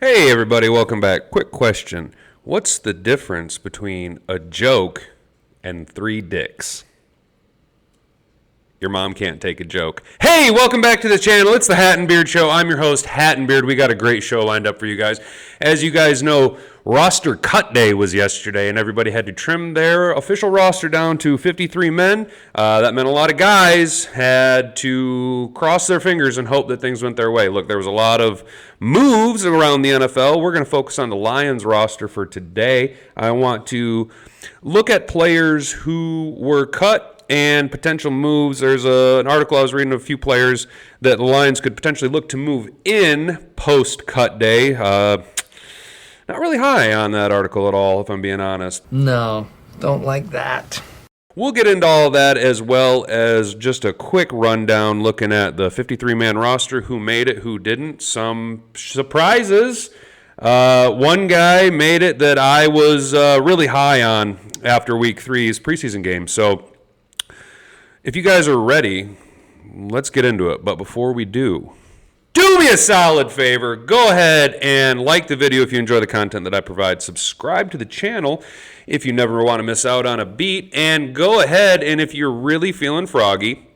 Hey everybody, welcome back. Quick question. What's the difference between a joke and three dicks? Your mom can't take a joke. Hey, welcome back to the channel. It's the Hat and Beard Show. I'm your host, Hat and Beard. We got a great show lined up for you guys. As you guys know, roster cut day was yesterday, and everybody had to trim their official roster down to 53 men. That meant a lot of guys had to cross their fingers and hope that things went their way. Look, there was a lot of moves around the NFL. We're going to focus on the Lions roster for today. I want to look at players who were cut and potential moves. There's an article I was reading of a few players that the Lions could potentially look to move in post-cut day. Not really high on that article at all, if I'm being honest. No, don't like that. We'll get into all of that as well as just a quick rundown looking at the 53-man roster, who made it, who didn't. Some surprises. One guy made it that I was really high on after Week 3's preseason game. So if you guys are ready, let's get into it. But before we do me a solid favor. Go ahead and like the video if you enjoy the content that I provide. Subscribe to the channel if you never want to miss out on a beat. And go ahead and if you're really feeling froggy,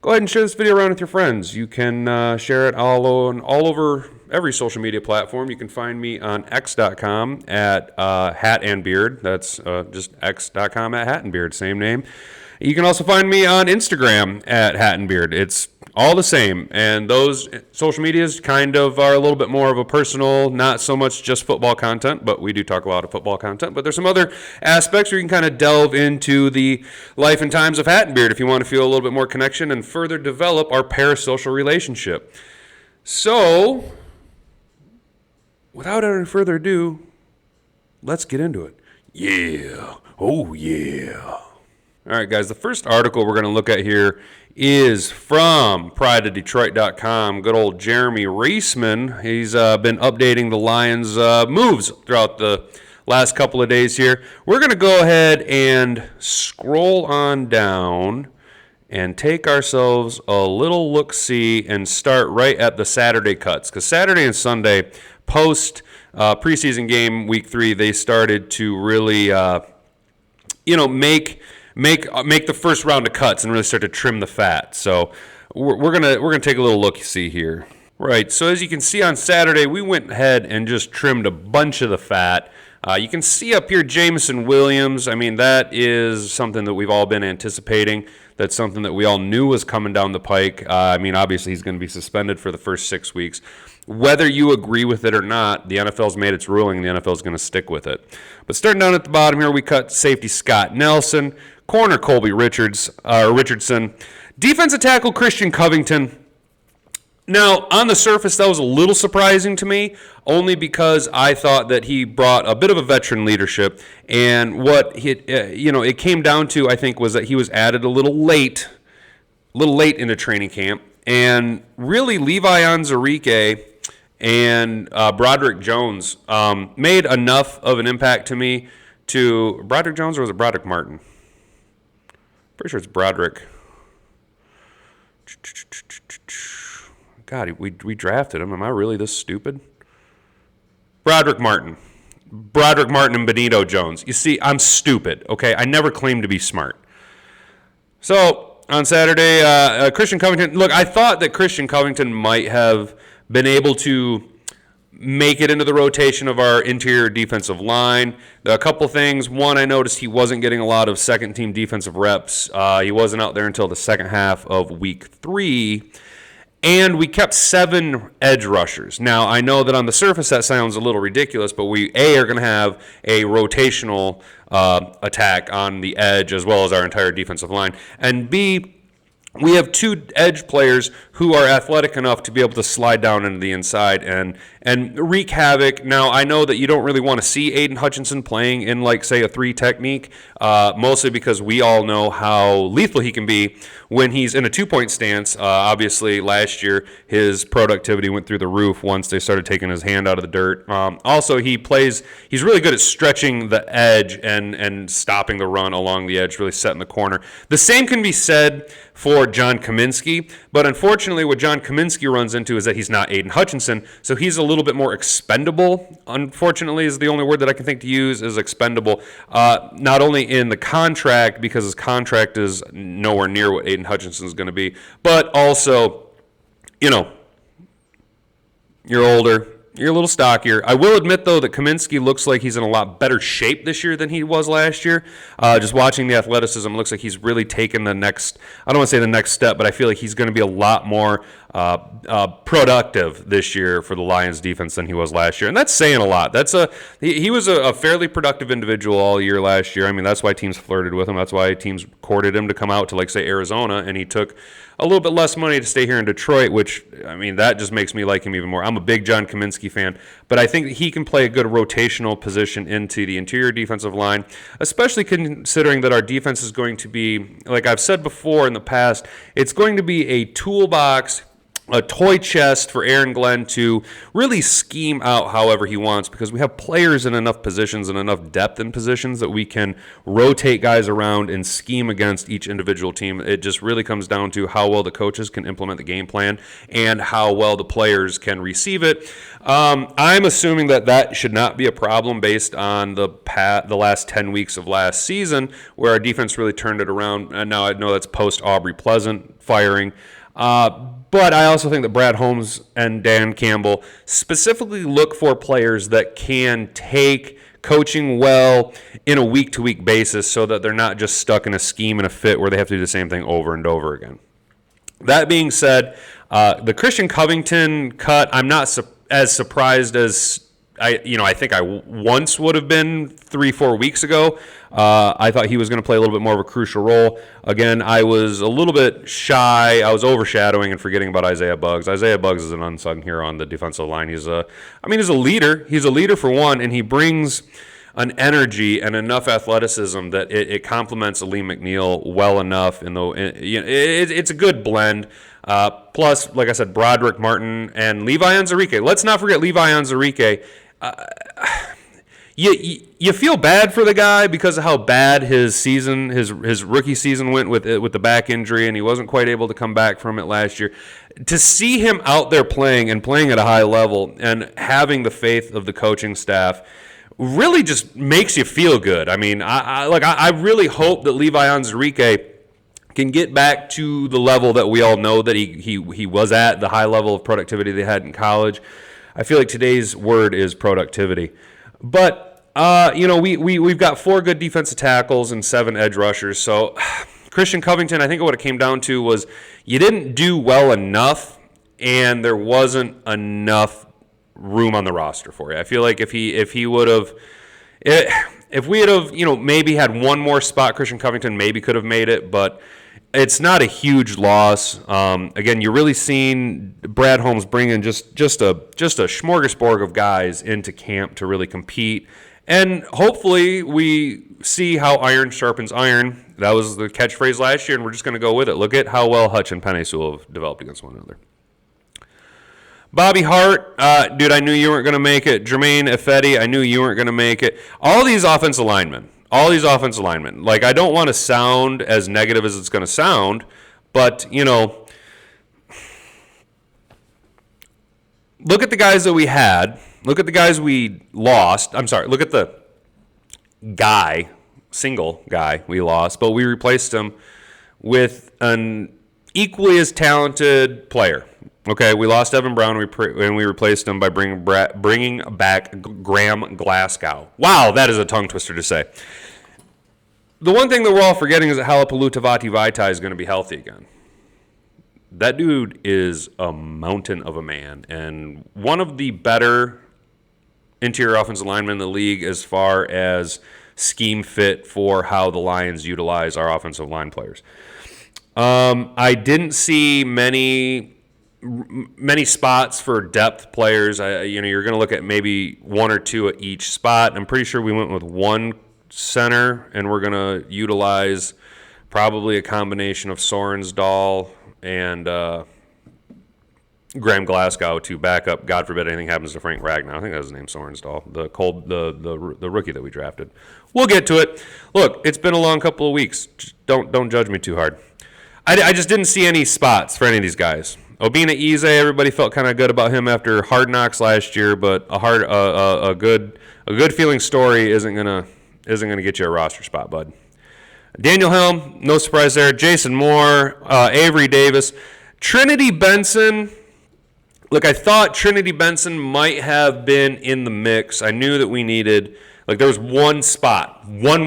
go ahead and share this video around with your friends. You can share it all over every social media platform. You can find me on x.com at Hat and Beard. That's just x.com at Hat and Beard, same name. You can also find me on Instagram at Hat and Beard. It's all the same. And those social medias kind of are a little bit more of a personal, not so much just football content, but we do talk a lot of football content. But there's some other aspects where you can kind of delve into the life and times of Hat and Beard if you want to feel a little bit more connection and further develop our parasocial relationship. So, without any further ado, let's get into it. Yeah. Oh, yeah. All right, guys, the first article we're going to look at here is from prideofdetroit.com. Good old Jeremy Reisman. He's been updating the Lions' moves throughout the last couple of days here. We're going to go ahead and scroll on down and take ourselves a little look-see and start right at the Saturday cuts. Because Saturday and Sunday, post preseason game week 3, they started to really, make the first round of cuts and really start to trim the fat. So we're gonna take a little look-see here. Right, so as you can see on Saturday, we went ahead and just trimmed a bunch of the fat. You can see up here Jameson Williams. I mean, that is something that we've all been anticipating. That's something that we all knew was coming down the pike. Obviously he's going to be suspended for the first 6 weeks. Whether you agree with it or not, the NFL's made its ruling, and the NFL is going to stick with it. But starting down at the bottom here, we cut safety Scott Nelson, corner Colby Richardson, defensive tackle Christian Covington. Now, on the surface, that was a little surprising to me, only because I thought that he brought a bit of a veteran leadership, and what it came down to, I think, was that he was added a little late into training camp, and really Levi Onwuzurike and Broderick Jones made enough of an impact to me. To Broderick Jones, or was it Broderick Martin? Pretty sure it's Broderick. God, we drafted him. Am I really this stupid? Broderick Martin and Benito Jones. You see, I'm stupid, okay? I never claimed to be smart. So, on Saturday, Christian Covington. Look, I thought that Christian Covington might have been able to make it into the rotation of our interior defensive line. A couple things. One, I noticed he wasn't getting a lot of second-team defensive reps. He wasn't out there until the second half of Week 3. And we kept 7 edge rushers. Now, I know that on the surface that sounds a little ridiculous, but we, A, are going to have a rotational attack on the edge as well as our entire defensive line. And B, we have 2 edge players who are athletic enough to be able to slide down into the inside and wreak havoc. Now, I know that you don't really want to see Aiden Hutchinson playing in, like, say, a 3 technique, mostly because we all know how lethal he can be when he's in a 2-point stance. Obviously, last year, his productivity went through the roof once they started taking his hand out of the dirt. Also, he's really good at stretching the edge and stopping the run along the edge, really setting the corner. The same can be said for John Kaminsky. But unfortunately, what John Kaminsky runs into is that he's not Aiden Hutchinson, so he's a little bit more expendable. Unfortunately, is the only word that I can think to use is expendable. Not only in the contract, because his contract is nowhere near what Aiden Hutchinson is going to be, but also, you're older. You're a little stockier. I will admit, though, that Kaminsky looks like he's in a lot better shape this year than he was last year. Just watching the athleticism, looks like he's really taken the next, I don't want to say the next step, but I feel like he's going to be a lot more productive this year for the Lions defense than he was last year. And that's saying a lot. He was a fairly productive individual all year last year. I mean, that's why teams flirted with him. That's why teams courted him to come out to, like, say, Arizona, and he took a little bit less money to stay here in Detroit, which, I mean, that just makes me like him even more. I'm a big John Kaminsky fan, but I think he can play a good rotational position into the interior defensive line, especially considering that our defense is going to be, like I've said before in the past, it's going to be a toolbox, a toy chest for Aaron Glenn to really scheme out however he wants, because we have players in enough positions and enough depth in positions that we can rotate guys around and scheme against each individual team. It just really comes down to how well the coaches can implement the game plan and how well the players can receive it. I'm assuming that should not be a problem based on the last 10 weeks of last season, where our defense really turned it around. And now I know that's post Aubrey Pleasant firing. But I also think that Brad Holmes and Dan Campbell specifically look for players that can take coaching well in a week-to-week basis so that they're not just stuck in a scheme and a fit where they have to do the same thing over and over again. That being said, the Christian Covington cut, I'm not as surprised as I think I once would have been 3-4 weeks ago. I thought he was going to play a little bit more of a crucial role. Again, I was a little bit shy. I was overshadowing and forgetting about Isaiah Buggs. Isaiah Buggs is an unsung hero on the defensive line. He's a leader. He's a leader for one, and he brings an energy and enough athleticism that it complements Aleem McNeil well enough. It's a good blend. Plus, like I said, Broderick Martin and Levi Onwuzurike. Let's not forget Levi Onwuzurike. You feel bad for the guy because of how bad his season, his rookie season went with the back injury, and he wasn't quite able to come back from it last year. To see him out there playing and playing at a high level and having the faith of the coaching staff really just makes you feel good. I mean, I really hope that Levi Onwuzurike can get back to the level that we all know that he was at, the high level of productivity they had in college. I feel like today's word is productivity. But, we've got 4 good defensive tackles and 7 edge rushers. So Christian Covington, I think what it came down to was you didn't do well enough, and there wasn't enough room on the roster for you. I feel like if we would have, maybe had one more spot, Christian Covington maybe could have made it, but it's not a huge loss. Again, you're really seeing Brad Holmes bring in just a smorgasbord of guys into camp to really compete, and hopefully we see how iron sharpens iron. That was the catchphrase last year, and we're just going to go with it. Look at how well Hutch and Penei Sewell have developed against one another. Bobby Hart, dude, I knew you weren't going to make it. Jermaine Ifedi, I knew you weren't going to make it. All these offensive linemen. Like, I don't want to sound as negative as it's going to sound, but, look at the guys that we had. Look at the guys we lost. Look at the single guy we lost, but we replaced him with an equally as talented player. Okay, we lost Evan Brown, and we replaced him by bringing back Graham Glasgow. Wow, that is a tongue twister to say. The one thing that we're all forgetting is that Halapulu Tavati Vaitai is going to be healthy again. That dude is a mountain of a man, and one of the better interior offensive linemen in the league as far as scheme fit for how the Lions utilize our offensive line players. I didn't see many spots for depth players. You're going to look at maybe 1 or 2 at each spot. I'm pretty sure we went with 1 center, and we're going to utilize probably a combination of Sorensdal and Graham Glasgow to back up. God forbid anything happens to Frank Ragnow. I think that was his name, Sorensdal, the rookie that we drafted. We'll get to it. Look, it's been a long couple of weeks. Just don't judge me too hard. I just didn't see any spots for any of these guys. Obina Eze, everybody felt kind of good about him after Hard Knocks last year, but a good feeling story isn't gonna get you a roster spot, bud. Daniel Helm, no surprise there. Jason Moore, Avery Davis, Trinity Benson. Look, I thought Trinity Benson might have been in the mix. I knew that we needed, there was one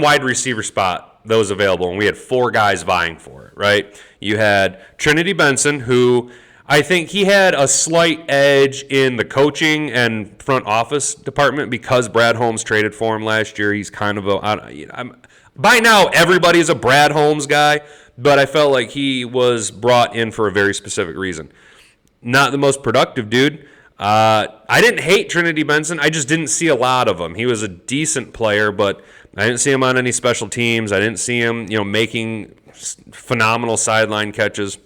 wide receiver spot that was available, and we had 4 guys vying for it, right? You had Trinity Benson, who I think he had a slight edge in the coaching and front office department because Brad Holmes traded for him last year. He's kind of by now, everybody's a Brad Holmes guy, but I felt like he was brought in for a very specific reason. Not the most productive dude. I didn't hate Trinity Benson. I just didn't see a lot of him. He was a decent player, but I didn't see him on any special teams. I didn't see him, making phenomenal sideline catches.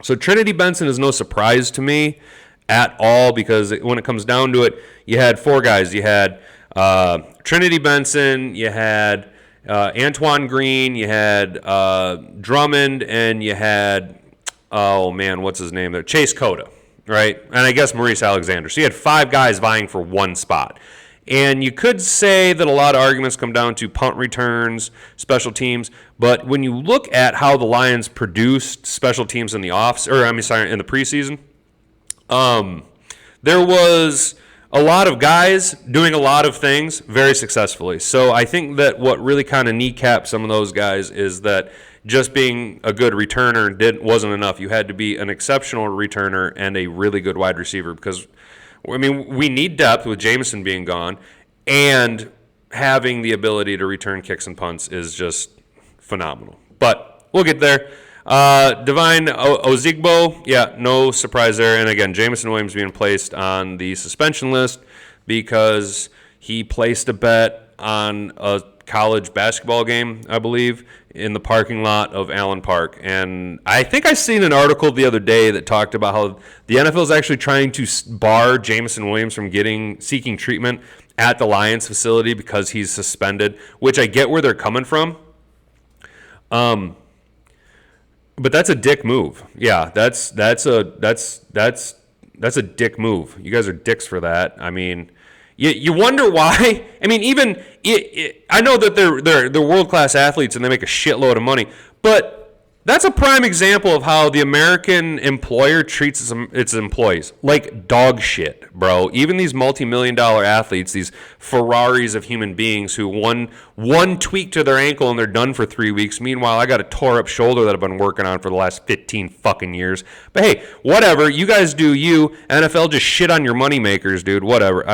So Trinity Benson is no surprise to me at all because when it comes down to it, you had 4 guys. You had Trinity Benson, you had Antoine Green, you had Drummond, and you had, what's his name there? Chase Cota, right? And I guess Maurice Alexander. So you had 5 guys vying for one spot. And you could say that a lot of arguments come down to punt returns, special teams, but when you look at how the Lions produced special teams in the in the preseason, there was a lot of guys doing a lot of things very successfully. So I think that what really kind of kneecapped some of those guys is that just being a good returner wasn't enough. You had to be an exceptional returner and a really good wide receiver because we need depth with Jameson being gone, and having the ability to return kicks and punts is just phenomenal. But we'll get there. Divine Ozigbo, no surprise there. And again, Jameson Williams being placed on the suspension list because he placed a bet on a college basketball game, I believe, in the parking lot of Allen Park. And I think I seen an article the other day that talked about how the NFL is actually trying to bar Jameson Williams from seeking treatment at the Lions facility because he's suspended, which I get where they're coming from. But that's a dick move. Yeah, that's a dick move. You guys are dicks for that. I mean, you wonder why. I mean, I know that they're world-class athletes and they make a shitload of money, but that's a prime example of how the American employer treats its employees like dog shit, bro. Even these multi-million-dollar athletes, these Ferraris of human beings who one tweak to their ankle and they're done for 3 weeks. Meanwhile, I got a tore-up shoulder that I've been working on for the last 15 fucking years. But hey, whatever. You guys do you. NFL just shit on your moneymakers, dude. Whatever.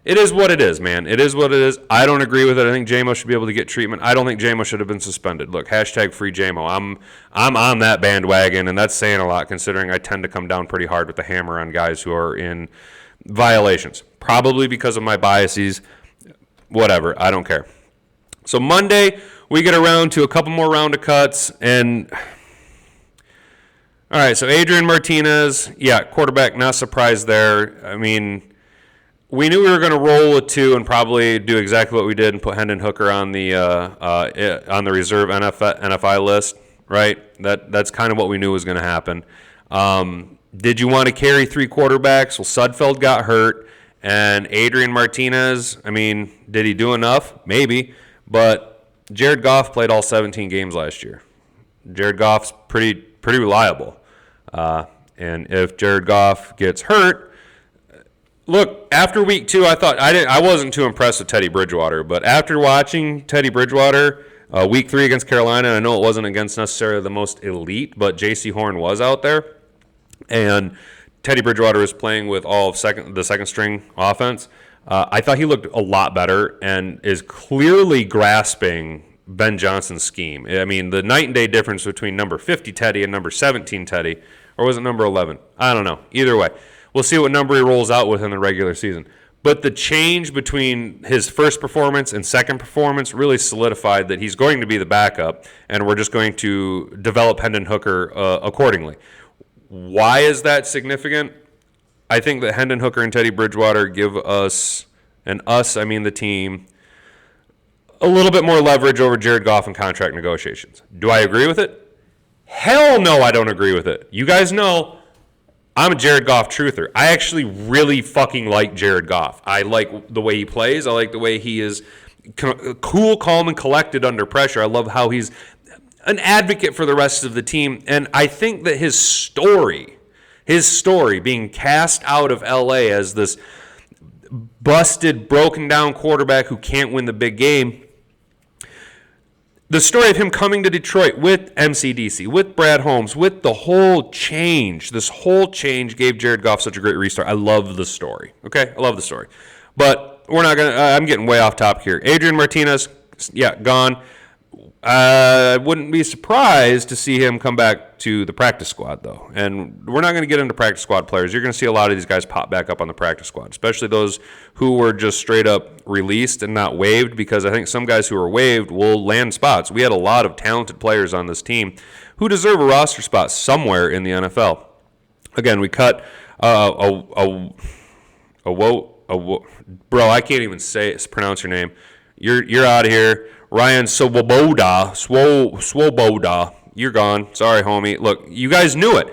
It is what it is, man. It is what it is. I don't agree with it. I think J-Mo should be able to get treatment. I don't think J-Mo should have been suspended. Look, hashtag free J-Mo. I'm on that bandwagon, and that's saying a lot considering I tend to come down pretty hard with the hammer on guys who are in violations. Probably because of my biases. Whatever. I don't care. So Monday, we get around to a couple more round of cuts, and all right, so Adrian Martinez, quarterback, not surprised there. I mean, we knew we were going to roll with 2 and probably do exactly what we did and put Hendon Hooker on the reserve NFI list, right? That's kind of what we knew was going to happen. Did you want to carry 3 quarterbacks? Well, Sudfeld got hurt, and Adrian Martinez, I mean, did he do enough? Maybe, but Jared Goff played all 17 games last year. Jared Goff's pretty reliable, and if Jared Goff gets hurt, look, after week 2, I wasn't too impressed with Teddy Bridgewater, but after watching Teddy Bridgewater week 3 against Carolina, I know it wasn't against necessarily the most elite, but J.C. Horn was out there, and Teddy Bridgewater was playing with all of the second string offense. I thought he looked a lot better and is clearly grasping Ben Johnson's scheme. I mean, the night and day difference between number 50 Teddy and number 17 Teddy, or was it number 11? I don't know. Either way. We'll see what number he rolls out with in the regular season. But the change between his first performance and second performance really solidified that he's going to be the backup, and we're just going to develop Hendon Hooker accordingly. Why is that significant? I think that Hendon Hooker and Teddy Bridgewater give us, and us, I mean the team, a little bit more leverage over Jared Goff in contract negotiations. Do I agree with it? Hell no, I don't agree with it. You guys know I'm a Jared Goff truther. I actually really fucking like Jared Goff. I like the way he plays. I like the way he is cool, calm, and collected under pressure. I love how he's an advocate for the rest of the team. And I think that his story being cast out of LA as this busted, broken down quarterback who can't win the big game, the story of him coming to Detroit with MCDC, with Brad Holmes, with the whole change, this whole change gave Jared Goff such a great restart. I love the story. Okay? I love the story. But we're not going to, I'm getting way off topic here. Adrian Martinez, yeah, gone. I wouldn't be surprised to see him come back to the practice squad, though. And we're not going to get into practice squad players. You're going to see a lot of these guys pop back up on the practice squad, especially those who were just straight up released and not waived, because I think some guys who are waived will land spots. We had a lot of talented players on this team who deserve a roster spot somewhere in the NFL. Again, we cut bro, I can't even pronounce your name. You're out of here. Ryan Swoboda, you're gone. Sorry, homie. Look, you guys knew it.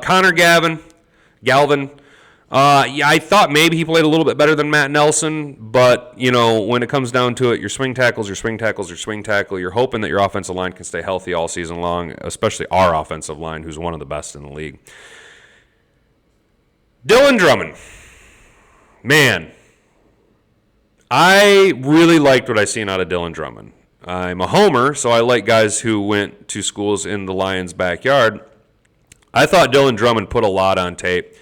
Connor Galvin. Yeah, I thought maybe he played a little bit better than Matt Nelson, but, you know, when it comes down to it, your swing tackle. You're hoping that your offensive line can stay healthy all season long, especially our offensive line, who's one of the best in the league. Dylan Drummond. Man, I really liked what I seen out of Dylan Drummond. I'm a homer, so I like guys who went to schools in the Lions' backyard. I thought Dylan Drummond put a lot on tape.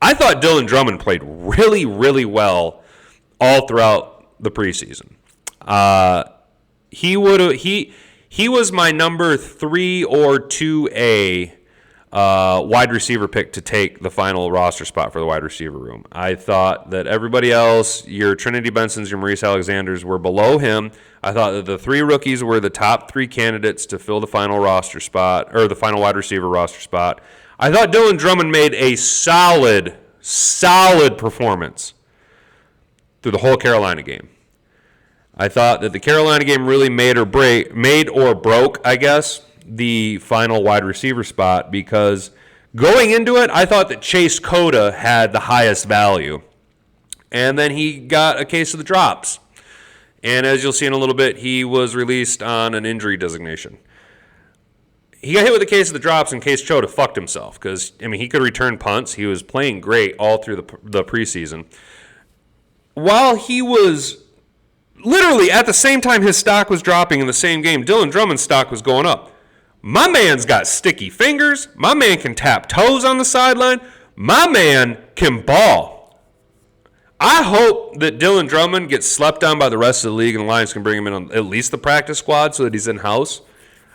I thought Dylan Drummond played really, really well all throughout the preseason. He was my number 3 or 2A wide receiver pick to take the final roster spot for the wide receiver room. I thought that everybody else, your Trinity Bensons, your Maurice Alexanders, were below him. I thought that the 3 rookies were the top 3 candidates to fill the final roster spot, or the final wide receiver roster spot. I thought Dylan Drummond made a solid performance through the whole Carolina game. I thought that the Carolina game really made or broke, I guess, the final wide receiver spot, because going into it, I thought that Chase Cota had the highest value. And then he got a case of the drops. And as you'll see in a little bit, he was released on an injury designation. He got hit with a case of the drops, and Case Cota fucked himself, because, I mean, he could return punts. He was playing great all through the preseason. While he was literally at the same time his stock was dropping in the same game, Dylan Drummond's stock was going up. My man's got sticky fingers. My man can tap toes on the sideline. My man can ball. I hope that Dylan Drummond gets slept on by the rest of the league and the Lions can bring him in on at least the practice squad so that he's in-house.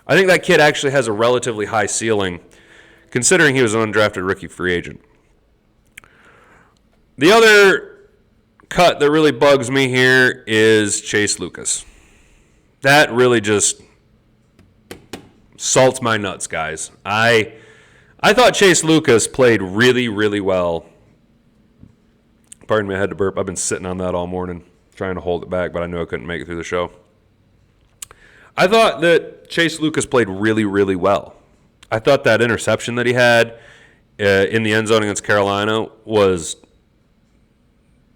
I think that kid actually has a relatively high ceiling, considering he was an undrafted rookie free agent. The other cut that really bugs me here is Chase Lucas. That really just salts my nuts, guys. I thought Chase Lucas played really, really well. Pardon me, I had to burp. I've been sitting on that all morning, trying to hold it back, but I knew I couldn't make it through the show. I thought that Chase Lucas played really, really well. I thought that interception that he had in the end zone against Carolina was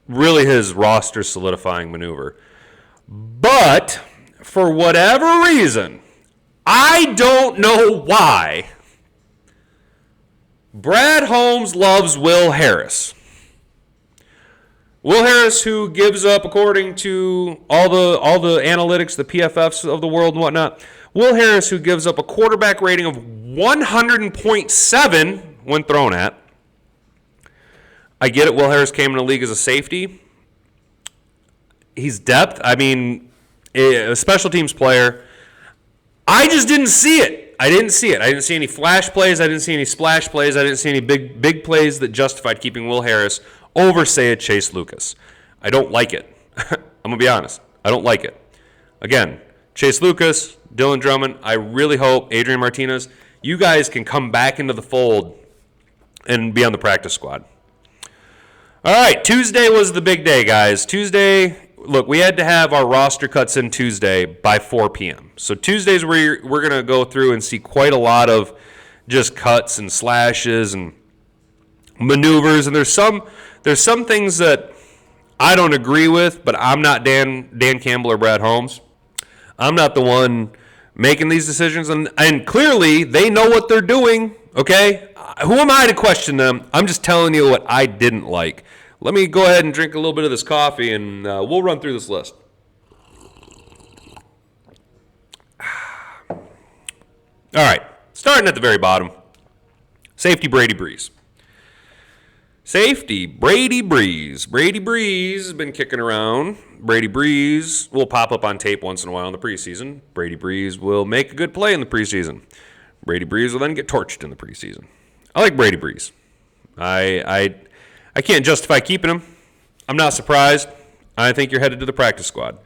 really his roster solidifying maneuver. But for whatever reason, I don't know why, Brad Holmes loves Will Harris. Will Harris, who gives up, according to all the analytics, the PFFs of the world and whatnot, Will Harris, who gives up a quarterback rating of 100.7 when thrown at. I get it. Will Harris came in the league as a safety. He's depth. I mean, a special teams player. I just didn't see it. I didn't see any flash plays. I didn't see any splash plays. I didn't see any big plays that justified keeping Will Harris over, say, a Chase Lucas. I don't like it. I'm going to be honest. I don't like it. Again, Chase Lucas, Dylan Drummond, I really hope, Adrian Martinez, you guys can come back into the fold and be on the practice squad. All right, Tuesday was the big day, guys. Tuesday look, we had to have our roster cuts in Tuesday by 4 p.m. So Tuesdays we're going to go through and see quite a lot of just cuts and slashes and maneuvers. And there's some things that I don't agree with, but I'm not Dan Campbell or Brad Holmes. I'm not the one making these decisions, and clearly they know what they're doing, okay? Who am I to question them? I'm just telling you what I didn't like. Let me go ahead and drink a little bit of this coffee, and we'll run through this list. All right, starting at the very bottom. Safety, Brady Breeze. Safety, Brady Breeze. Brady Breeze has been kicking around. Brady Breeze will pop up on tape once in a while in the preseason. Brady Breeze will make a good play in the preseason. Brady Breeze will then get torched in the preseason. I like Brady Breeze. I can't justify keeping him. I'm not surprised. I think you're headed to the practice squad.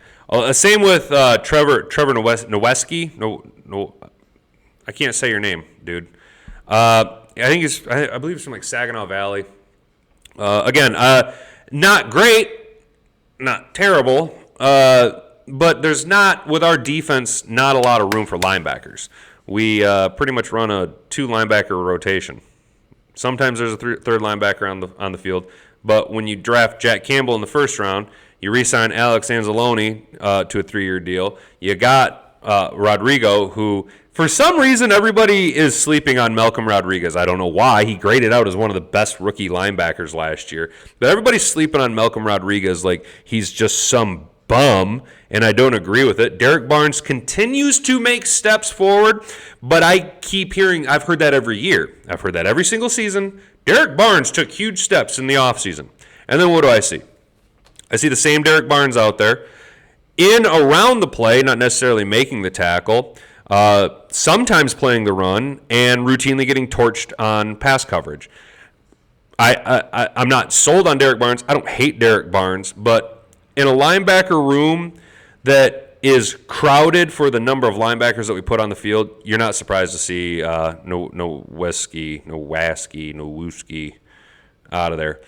Same with Trevor Noweski. No, I can't say your name, dude. I believe it's from like Saginaw Valley. Again, not great, not terrible, but there's not, with our defense, not a lot of room for linebackers. We pretty much run a 2-linebacker rotation. Sometimes there's a third linebacker on the field, but when you draft Jack Campbell in the first round, you re-sign Alex Anzalone to a 3-year deal. You got Rodrigo, who for some reason everybody is sleeping on Malcolm Rodriguez. I don't know why. He graded out as one of the best rookie linebackers last year, but everybody's sleeping on Malcolm Rodriguez like he's just some bum, and I don't agree with it. Derek Barnes continues to make steps forward, but I keep hearing, I've heard that every year. I've heard that every single season. Derek Barnes took huge steps in the offseason. And then what do I see? I see the same Derek Barnes out there in around the play, not necessarily making the tackle, sometimes playing the run, and routinely getting torched on pass coverage. I'm not sold on Derek Barnes. I don't hate Derek Barnes, but in a linebacker room that is crowded for the number of linebackers that we put on the field, you're not surprised to see Nowuski out of there.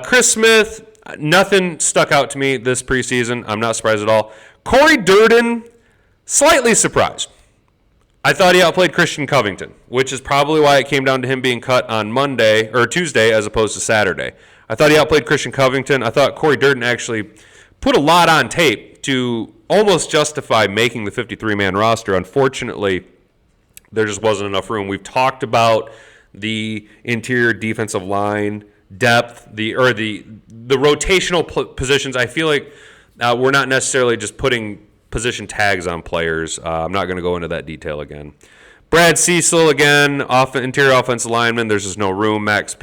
Chris Smith, nothing stuck out to me this preseason. I'm not surprised at all. Corey Durden, slightly surprised. I thought he outplayed Christian Covington, which is probably why it came down to him being cut on Monday or Tuesday as opposed to Saturday. I thought he outplayed Christian Covington. I thought Corey Durden actually put a lot on tape to almost justify making the 53-man roster. Unfortunately, there just wasn't enough room. We've talked about the interior defensive line depth, the rotational positions. I feel like we're not necessarily just putting position tags on players. I'm not going to go into that detail again. Brad Cecil, again, interior offensive lineman. There's just no room. Max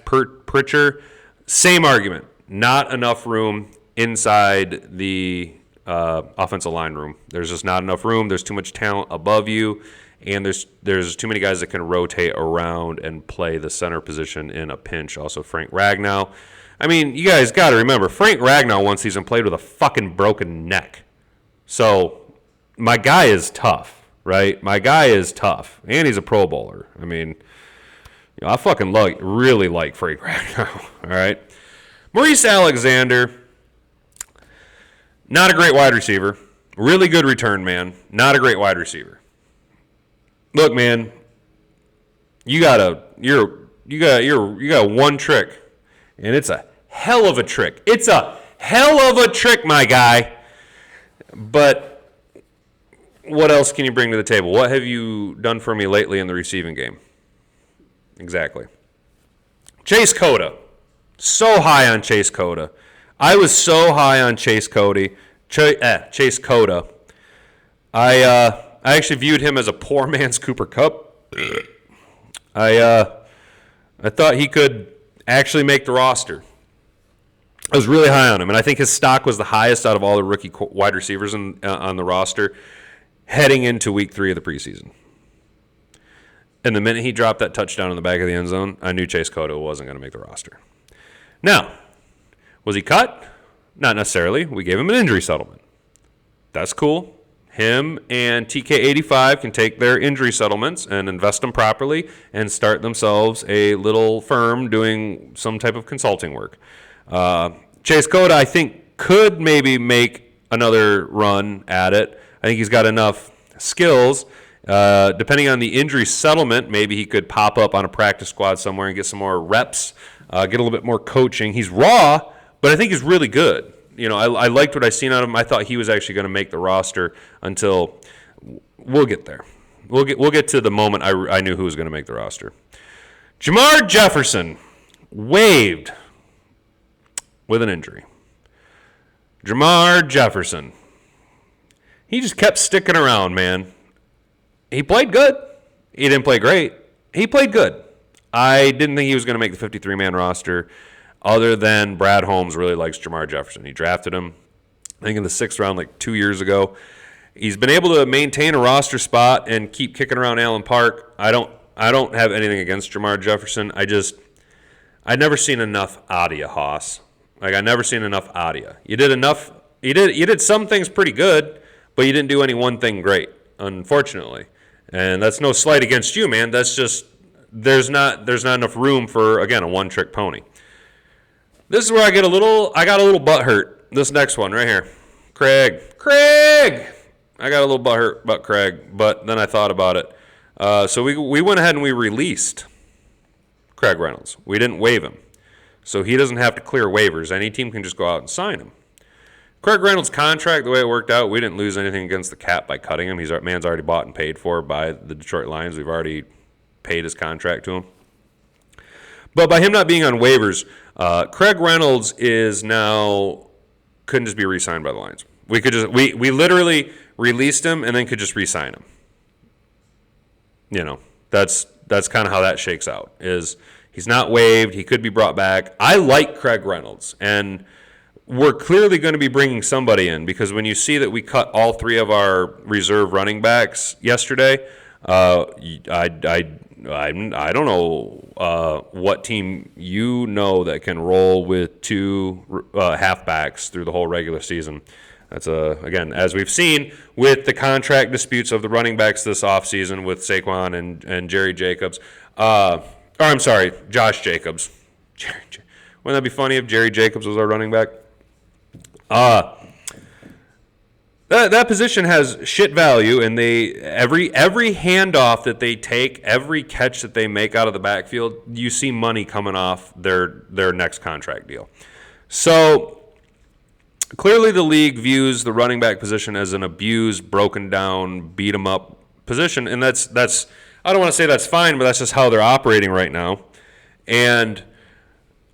Pritchard, same argument. Not enough room inside the offensive line room. There's just not enough room. There's too much talent above you, and there's too many guys that can rotate around and play the center position in a pinch. Also, Frank Ragnow. I mean, you guys got to remember, Frank Ragnow one season played with a fucking broken neck. So my guy is tough, right? My guy is tough, and he's a Pro Bowler. I mean, I fucking really like Frank Ragnow, all right? Maurice Alexander, not a great wide receiver. Really good return man. Not a great wide receiver. Look, man, you got one trick, and it's a hell of a trick. It's a hell of a trick, my guy. But what else can you bring to the table? What have you done for me lately in the receiving game? Exactly. Chase Cota. So high on Chase Cota. I was so high on Chase Cota. I actually viewed him as a poor man's Cooper Kupp. I thought he could actually make the roster. I was really high on him, and I think his stock was the highest out of all the rookie wide receivers on the roster heading into week 3 of the preseason. And the minute he dropped that touchdown in the back of the end zone, I knew Chase Cota wasn't going to make the roster. Now, was he cut? Not necessarily. We gave him an injury settlement. That's cool. Him and TK85 can take their injury settlements and invest them properly and start themselves a little firm doing some type of consulting work. Chase Cota, I think, could maybe make another run at it. I think he's got enough skills. Depending on the injury settlement, maybe he could pop up on a practice squad somewhere and get some more reps, get a little bit more coaching. He's raw, but I think he's really good. I liked what I seen out of him. I thought he was actually going to make the roster until we'll get there. We'll get to the moment I knew who was going to make the roster. Jamar Jefferson waived with an injury. Jamar Jefferson. He just kept sticking around, man. He played good. He didn't play great. He played good. I didn't think he was going to make the 53-man roster other than Brad Holmes really likes Jamar Jefferson. He drafted him, I think, in the 6th round like 2 years ago. He's been able to maintain a roster spot and keep kicking around Allen Park. I don't have anything against Jamar Jefferson. I'd never seen enough out of you, Haas. Like, I never seen enough out of you. You did enough. You did some things pretty good, but you didn't do any one thing great, unfortunately. And that's no slight against you, man. That's just there's not enough room for, again, a one-trick pony. This is where I got a little butt hurt. This next one right here. Craig. I got a little butt hurt about Craig, but then I thought about it. So we went ahead and we released Craig Reynolds. We didn't waive him. So he doesn't have to clear waivers. Any team can just go out and sign him. Craig Reynolds' contract, the way it worked out, we didn't lose anything against the cap by cutting him. Man's already bought and paid for by the Detroit Lions. We've already paid his contract to him. But by him not being on waivers, Craig Reynolds couldn't just be re-signed by the Lions. We literally released him and then could just re-sign him. That's kind of how that shakes out. Is he's not waived, he could be brought back. I like Craig Reynolds, and we're clearly going to be bringing somebody in because when you see that we cut all 3 of our reserve running backs yesterday, I don't know what team that can roll with 2 halfbacks through the whole regular season. That's again, as we've seen with the contract disputes of the running backs this offseason with Saquon and Jerry Jacobs. Josh Jacobs. Wouldn't that be funny if Jerry Jacobs was our running back? That position has shit value, and every handoff that they take, every catch that they make out of the backfield, you see money coming off their next contract deal. So clearly the league views the running back position as an abused, broken down, beat 'em up position, and that's I don't want to say that's fine, but that's just how they're operating right now. And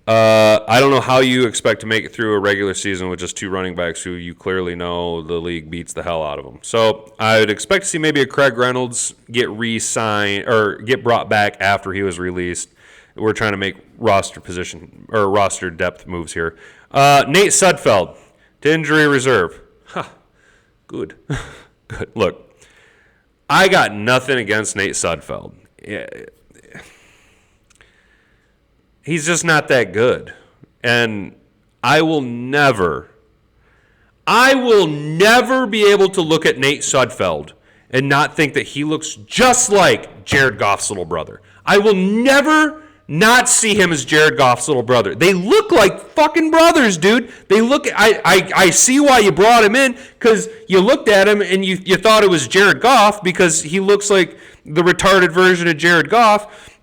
I don't know how you expect to make it through a regular season with just 2 running backs who you clearly know the league beats the hell out of them. So I would expect to see maybe a Craig Reynolds get re-signed or get brought back after he was released. We're trying to make roster depth moves here. Nate Sudfeld to injury reserve. Good. Good. Look, I got nothing against Nate Sudfeld. He's just not that good. And I will never be able to look at Nate Sudfeld and not think that he looks just like Jared Goff's little brother. I will never not see him as Jared Goff's little brother. They look like fucking brothers, dude. I see why you brought him in, because you looked at him and you thought it was Jared Goff because he looks like the retarded version of Jared Goff,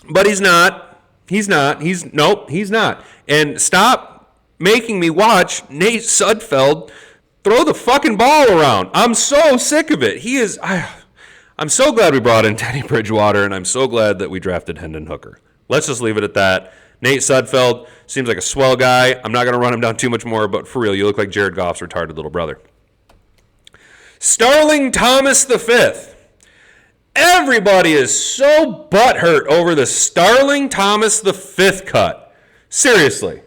but he's not. He's not. He's not. And stop making me watch Nate Sudfeld throw the fucking ball around. I'm so sick of it. I'm so glad we brought in Teddy Bridgewater, and I'm so glad that we drafted Hendon Hooker. Let's just leave it at that. Nate Sudfeld seems like a swell guy. I'm not going to run him down too much more, but for real, you look like Jared Goff's retarded little brother. Starling Thomas V. Everybody is so butthurt over the Starling Thomas V cut. Seriously.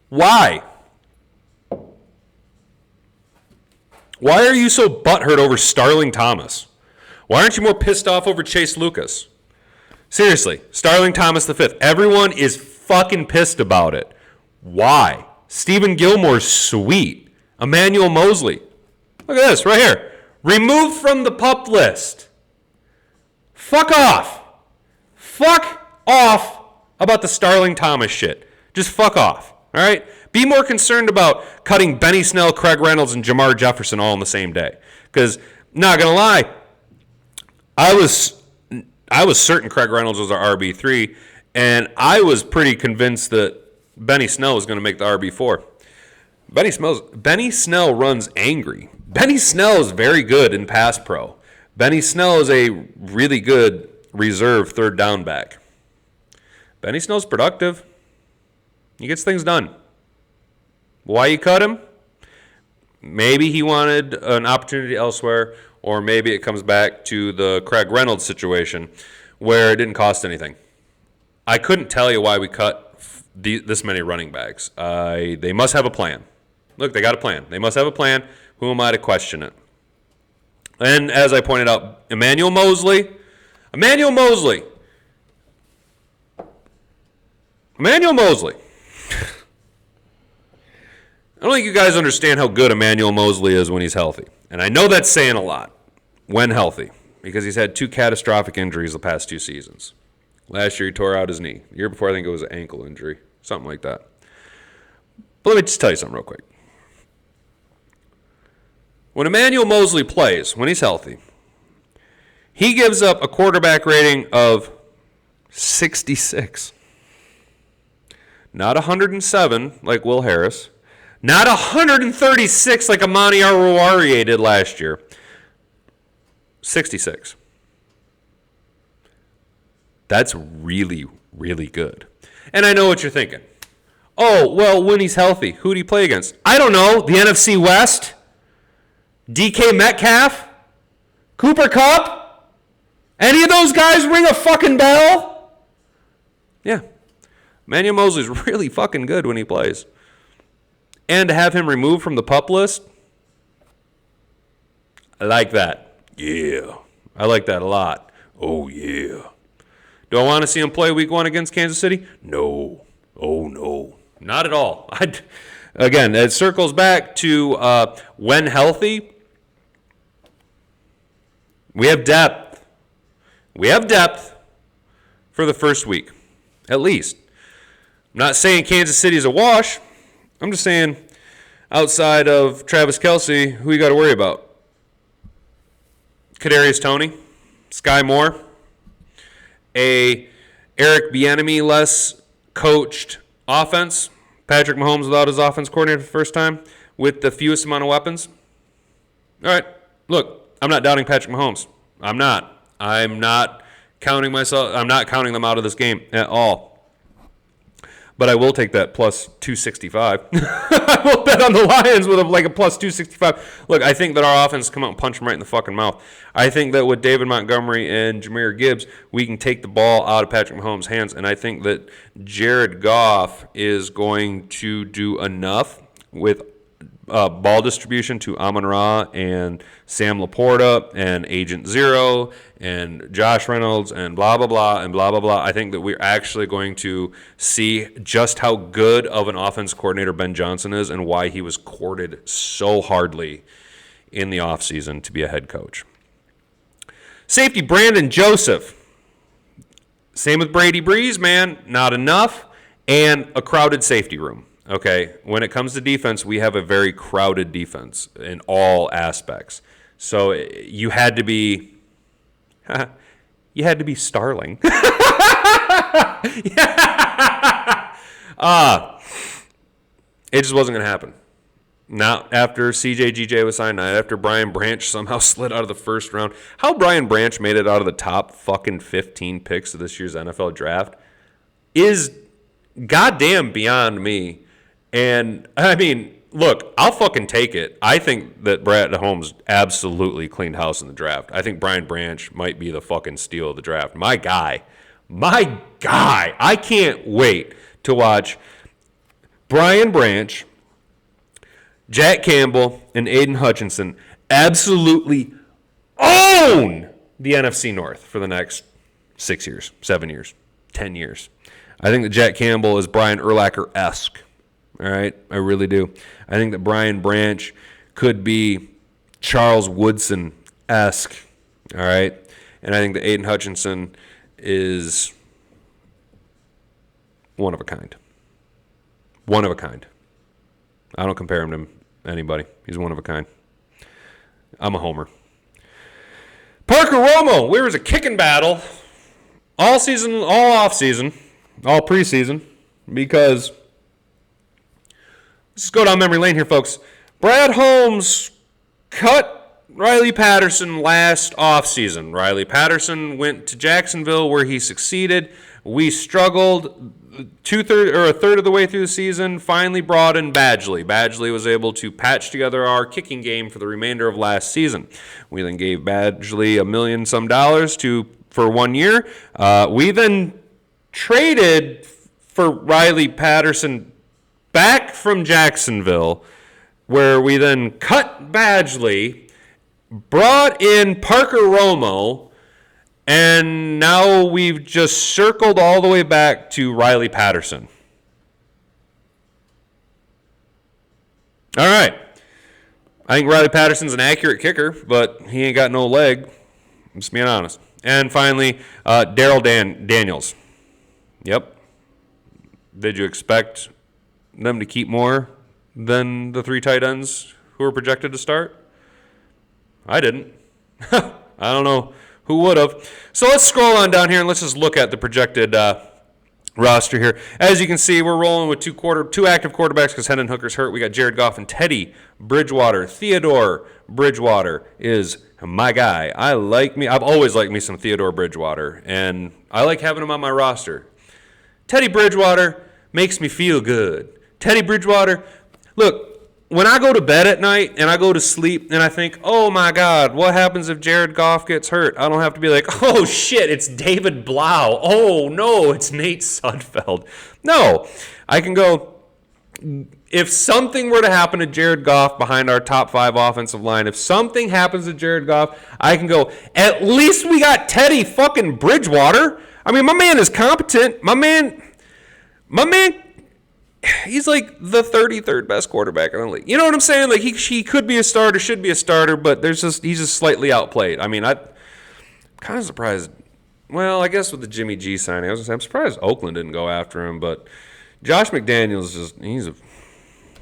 Why? Why are you so butthurt over Starling Thomas? Why aren't you more pissed off over Chase Lucas? Seriously, Starling Thomas V. Everyone is fucking pissed about it. Why? Stephen Gilmore's sweet. Emmanuel Mosley. Look at this right here. Removed from the PUP list. Fuck off. Fuck off about the Starling Thomas shit. Just fuck off. All right? Be more concerned about cutting Benny Snell, Craig Reynolds, and Jamar Jefferson all on the same day. Because, not going to lie, I was certain Craig Reynolds was our RB3, and I was pretty convinced that Benny Snell was going to make the RB4. Benny Snell runs angry. Benny Snell is very good in pass pro. Benny Snell is a really good reserve third down back. Benny Snell's productive. He gets things done. Why you cut him? Maybe he wanted an opportunity elsewhere, or maybe it comes back to the Craig Reynolds situation where it didn't cost anything. I couldn't tell you why we cut this many running backs. They must have a plan. Look, they got a plan. They must have a plan. Who am I to question it? And as I pointed out, Emmanuel Mosley. I don't think you guys understand how good Emmanuel Mosley is when he's healthy. And I know that's saying a lot when healthy because he's had 2 catastrophic injuries the past 2 seasons. Last year he tore out his knee. The year before I think it was an ankle injury, something like that. But let me just tell you something real quick. When Emmanuel Mosley plays, when he's healthy, he gives up a quarterback rating of 66. Not 107 like Will Harris. Not 136 like Amani Aruarie did last year. 66. That's really, really good. And I know what you're thinking. Oh, well, when he's healthy, who do you play against? I don't know. The NFC West? DK Metcalf? Cooper Kupp? Any of those guys ring a fucking bell? Yeah. Emmanuel Mosley's really fucking good when he plays. And to have him removed from the PUP list, I like that. Yeah. I like that a lot. Oh, yeah. Do I want to see him play week 1 against Kansas City? No. Oh, no. Not at all. Again, it circles back to when healthy, we have depth. We have depth for the first week, at least. I'm not saying Kansas City is a wash. I'm just saying outside of Travis Kelce, who you got to worry about? Kadarius Toney, Sky Moore, a Eric Bieniemy less coached offense, Patrick Mahomes without his offense coordinator for the first time, with the fewest amount of weapons. All right, look, I'm not doubting Patrick Mahomes. I'm not counting them out of this game at all. But I will take that plus 265. I will bet on the Lions with like a plus 265. Look, I think that our offense come out and punch them right in the fucking mouth. I think that with David Montgomery and Jahmyr Gibbs, we can take the ball out of Patrick Mahomes' hands. And I think that Jared Goff is going to do enough with ball distribution to Amon-Ra and Sam Laporta and Agent Zero and Josh Reynolds and blah, blah, blah, and blah, blah, blah. I think that we're actually going to see just how good of an offense coordinator Ben Johnson is and why he was courted so hardly in the offseason to be a head coach. Safety, Brandon Joseph. Same with Brady Breeze, man. Not enough. And a crowded safety room. Okay, when it comes to defense, we have a very crowded defense in all aspects. So you had to be Starling. It just wasn't going to happen. Not after CJ was signed, not after Brian Branch somehow slid out of the first round. How Brian Branch made it out of the top fucking 15 picks of this year's NFL draft is goddamn beyond me. And, I mean, look, I'll fucking take it. I think that Brett Holmes absolutely cleaned house in the draft. I think Brian Branch might be the fucking steal of the draft. My guy. I can't wait to watch Brian Branch, Jack Campbell, and Aiden Hutchinson absolutely own the NFC North for the next 6 years, 7 years, 10 years. I think that Jack Campbell is Brian Urlacher-esque. All right, I really do. I think that Brian Branch could be Charles Woodson-esque. All right, and I think that Aiden Hutchinson is one of a kind. One of a kind. I don't compare him to anybody. He's one of a kind. I'm a homer. Parker Romo, we was a kicking battle all season, all off season, all preseason, because let's just go down memory lane here, folks. Brad Holmes cut Riley Patterson last offseason. Riley Patterson went to Jacksonville where he succeeded. We struggled a third of the way through the season, finally brought in Badgley. Badgley was able to patch together our kicking game for the remainder of last season. We then gave Badgley $1 million some for 1 year. We then traded for Riley Patterson back from Jacksonville, where we then cut Badgley, brought in Parker Romo, and now we've just circled all the way back to Riley Patterson. All right. I think Riley Patterson's an accurate kicker, but he ain't got no leg. I'm just being honest. And finally, Daryl Daniels. Yep. Did you expect them to keep more than the 3 tight ends who were projected to start? I didn't. I don't know who would have. So let's scroll on down here and let's just look at the projected roster here. As you can see, we're rolling with two active quarterbacks because Hendon Hooker's hurt. We got Jared Goff and Teddy Bridgewater. Theodore Bridgewater is my guy. I've always liked me some Theodore Bridgewater, and I like having him on my roster. Teddy Bridgewater makes me feel good. Teddy Bridgewater, look, when I go to bed at night and I go to sleep and I think, oh my God, what happens if Jared Goff gets hurt? I don't have to be like, oh shit, it's David Blau. Oh no, it's Nate Sudfeld. No, I can go, if something were to happen to Jared Goff behind our top 5 offensive line, if something happens to Jared Goff, I can go, at least we got Teddy fucking Bridgewater. I mean, my man is competent. My man, he's like the 33rd best quarterback in the league. You know what I'm saying? Like he could be a starter, should be a starter, but he's just slightly outplayed. I mean, I'm kind of surprised. Well, I guess with the Jimmy G signing, I'm surprised Oakland didn't go after him. But Josh McDaniels he's a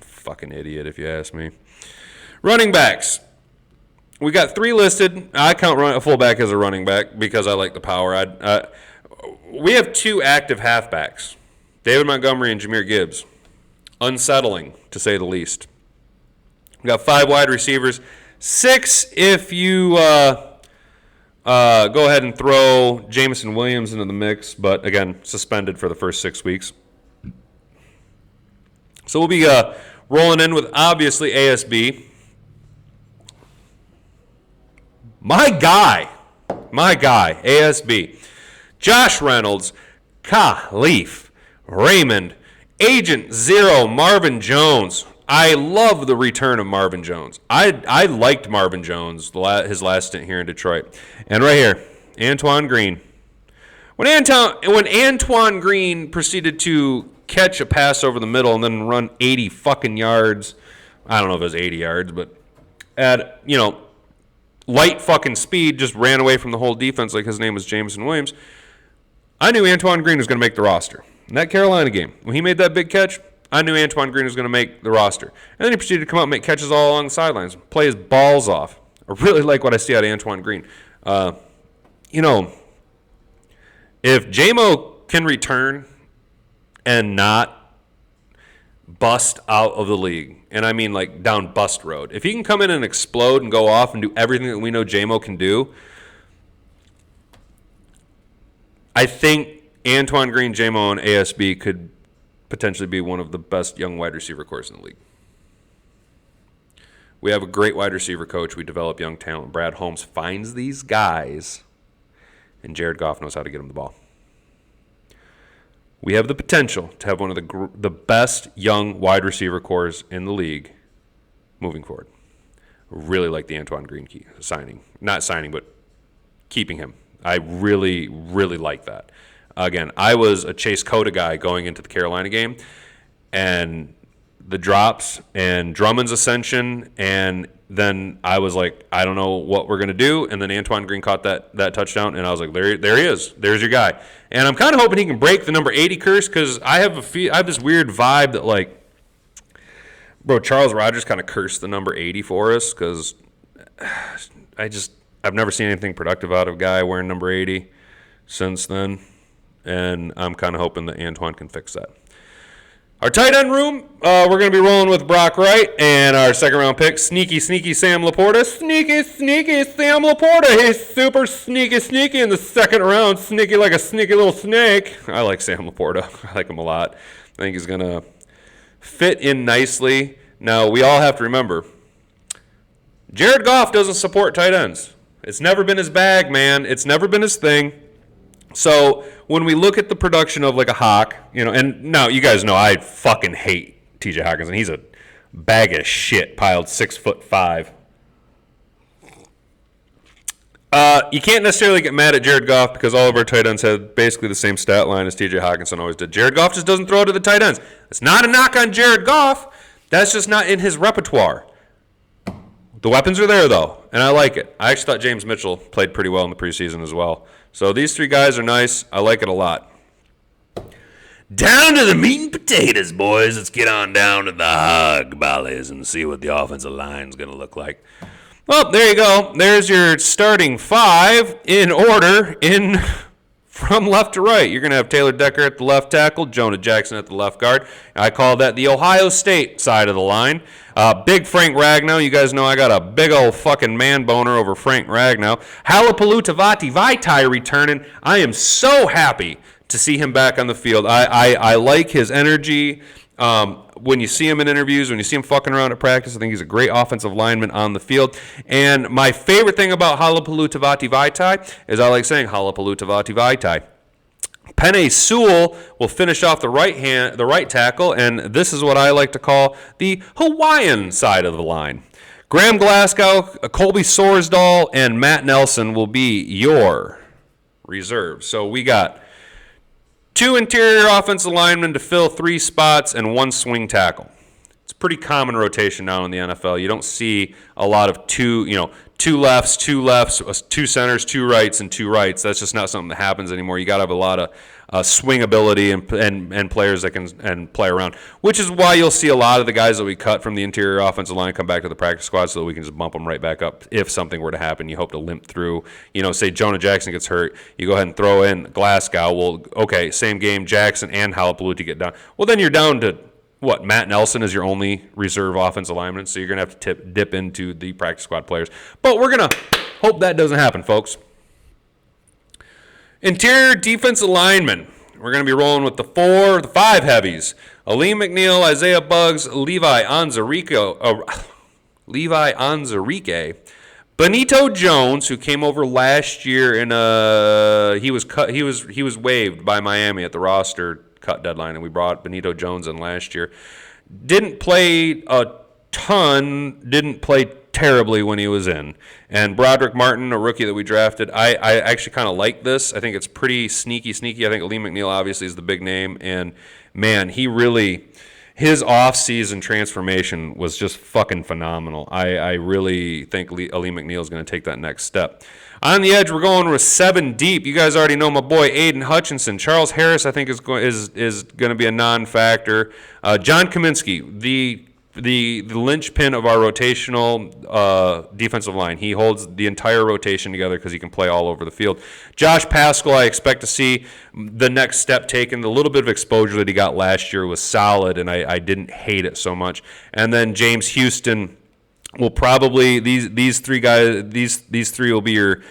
fucking idiot if you ask me. Running backs. We got 3 listed. I count a fullback as a running back because I like the power. We have 2 active halfbacks. David Montgomery and Jahmyr Gibbs. Unsettling, to say the least. We got 5 wide receivers. 6 if you go ahead and throw Jameson Williams into the mix, but again, suspended for the first 6 weeks. So we'll be rolling in with, obviously, ASB. My guy, ASB. Josh Reynolds, Khalif Raymond, Agent Zero, Marvin Jones. I love the return of Marvin Jones. I liked Marvin Jones his last stint here in Detroit. And right here, Antoine Green. When Antoine Green proceeded to catch a pass over the middle and then run 80 fucking yards, I don't know if it was 80 yards, but at, light fucking speed, just ran away from the whole defense like his name was Jameson Williams, I knew Antoine Green was going to make the roster. In that Carolina game, when he made that big catch, I knew Antoine Green was going to make the roster. And then he proceeded to come out and make catches all along the sidelines, play his balls off. I really like what I see out of Antoine Green. If J-Mo can return and not bust out of the league, and I mean like down bust road, if he can come in and explode and go off and do everything that we know J-Mo can do, I think Antoine Green, J-Mo, and ASB could potentially be one of the best young wide receiver corps in the league. We have a great wide receiver coach. We develop young talent. Brad Holmes finds these guys, and Jared Goff knows how to get them the ball. We have the potential to have one of the best young wide receiver corps in the league moving forward. Really like the Antoine Green signing. Not signing, but keeping him. I really, really like that. Again, I was a Chase Cota guy going into the Carolina game, and the drops and Drummond's ascension, and then I was like, I don't know what we're gonna do. And then Antoine Green caught that touchdown, and I was like, there he is. There's your guy. And I'm kind of hoping he can break the number 80 curse, because I have this weird vibe that, like, bro, Charles Rogers kind of cursed the number 80 for us, because I've never seen anything productive out of a guy wearing number 80 since then, and I'm kind of hoping that Antoine can fix that. Our tight end room, we're going to be rolling with Brock Wright, and our second-round pick, sneaky Sam Laporta. Sneaky Sam Laporta. He's super sneaky in the second round, sneaky like a sneaky little snake. I like Sam Laporta. I like him a lot. I think he's going to fit in nicely. Now, we all have to remember, Jared Goff doesn't support tight ends. It's never been his bag, man. It's never been his thing. So when we look at the production of like a Hawk, and now you guys know I fucking hate TJ Hawkinson. He's a bag of shit piled 6'5". You can't necessarily get mad at Jared Goff, because all of our tight ends have basically the same stat line as TJ Hawkinson always did. Jared Goff just doesn't throw to the tight ends. It's not a knock on Jared Goff. That's just not in his repertoire. The weapons are there, though, and I like it. I actually thought James Mitchell played pretty well in the preseason as well. So these three guys are nice. I like it a lot. Down to the meat and potatoes, boys. Let's get on down to the hog bollies and see what the offensive line's going to look like. Well, there you go. There's your starting five in order from left to right. You're going to have Taylor Decker at the left tackle, Jonah Jackson at the left guard. I call that the Ohio State side of the line. Big Frank Ragnow. You guys know I got a big old fucking man boner over Frank Ragnow. Halapalutavati Vaitai returning. I am so happy to see him back on the field. I like his energy. When you see him in interviews, when you see him fucking around at practice, I think he's a great offensive lineman on the field. And my favorite thing about Halapalutavati Vaitai is I like saying Halapalutavati Vaitai. Penei Sewell will finish off the right tackle, and this is what I like to call the Hawaiian side of the line. Graham Glasgow, Colby Sorsdahl, and Matt Nelson will be your reserves. So we got 2 interior offensive linemen to fill 3 spots and 1 swing tackle. It's pretty common rotation now in the NFL. You don't see a lot of two lefts, 2 centers, 2 rights, and 2 rights. That's just not something that happens anymore. You got to have a lot of swing ability and players that can play around, which is why you'll see a lot of the guys that we cut from the interior offensive line come back to the practice squad so that we can just bump them right back up if something were to happen. You hope to limp through. Say Jonah Jackson gets hurt, you go ahead and throw in Glasgow. Well, okay, same game, Jackson and Halapalooty get down. Well, then you're down to what? Matt Nelson is your only reserve offensive lineman, so you're going to have to dip into the practice squad players. But we're going to hope that doesn't happen, folks. Interior defensive linemen. We're going to be rolling with the 5 heavies. Aleem McNeil, Isaiah Buggs, Levi Onwuzurike, Benito Jones, who came over last year he was waived by Miami at the roster cut deadline, and we brought Benito Jones in last year. Didn't play a ton, didn't play terribly when he was in. And Broderick Martin, a rookie that we drafted, I actually kind of like this. I think it's pretty sneaky. I think Aleem McNeil obviously is the big name, and man, his off-season transformation was just fucking phenomenal. I really think Aleem McNeil is going to take that next step. On the edge, we're going with 7 deep. You guys already know my boy Aiden Hutchinson. Charles Harris, I think, is going to be a non-factor. John Kaminsky, the linchpin of our rotational defensive line. He holds the entire rotation together because he can play all over the field. Josh Paschal, I expect to see the next step taken. The little bit of exposure that he got last year was solid, and I didn't hate it so much. And then James Houston will probably these 3 guys. These 3 will be your.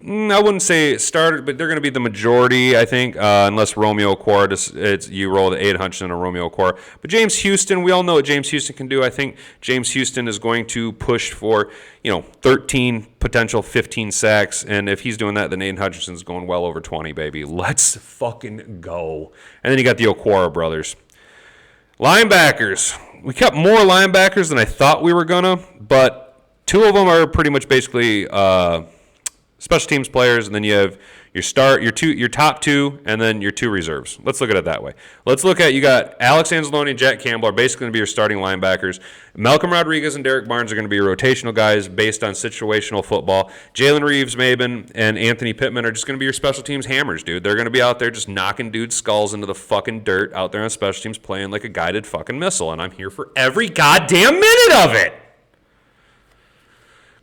I wouldn't say starter, but they're going to be the majority, I think, unless Romeo Okwara, you roll the Aiden Hutchinson or Romeo Okwara. But James Houston, we all know what James Houston can do. I think James Houston is going to push for 13, potential 15 sacks, and if he's doing that, then Aiden Hutchinson's going well over 20, baby. Let's fucking go. And then you got the Okwara brothers. Linebackers. We kept more linebackers than I thought we were gonna, but 2 of them are pretty much basically special teams players, and then you have your top two, and then your two reserves. Let's look at it that way. Let's look at, you got Alex Anzalone and Jack Campbell are basically going to be your starting linebackers. Malcolm Rodriguez and Derek Barnes are going to be your rotational guys based on situational football. Jalen Reeves-Maben and Anthony Pittman are just going to be your special teams hammers, dude. They're going to be out there just knocking dudes' skulls into the fucking dirt out there on special teams playing like a guided fucking missile, and I'm here for every goddamn minute of it.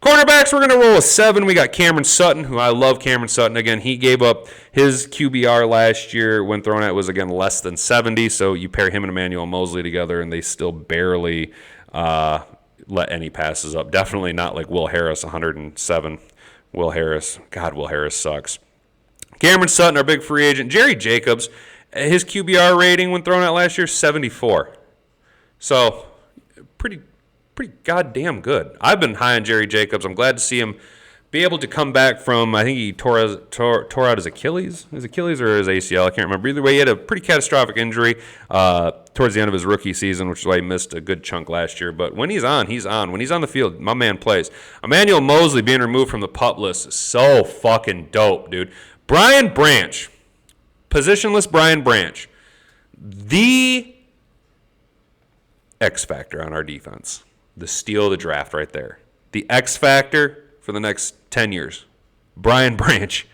Cornerbacks, we're going to roll a 7. We got Cameron Sutton, who I love Cameron Sutton. Again, he gave up his QBR last year when thrown at was, again, less than 70. So you pair him and Emmanuel Mosley together, and they still barely let any passes up. Definitely not like Will Harris, 107. Will Harris sucks. Cameron Sutton, our big free agent. Jerry Jacobs, his QBR rating when thrown at last year, 74. So pretty goddamn good. I've been high on Jerry Jacobs. I'm glad to see him be able to come back from, I think he tore out his Achilles or his ACL. I can't remember. Either way, he had a pretty catastrophic injury towards the end of his rookie season, which is why he missed a good chunk last year. But when he's on, he's on. When he's on the field, my man plays. Emmanuel Mosley being removed from the PUP list is so fucking dope, dude. Brian Branch, positionless Brian Branch, the X factor on our defense. The steal of the draft right there. The X factor for the next 10 years. Brian Branch.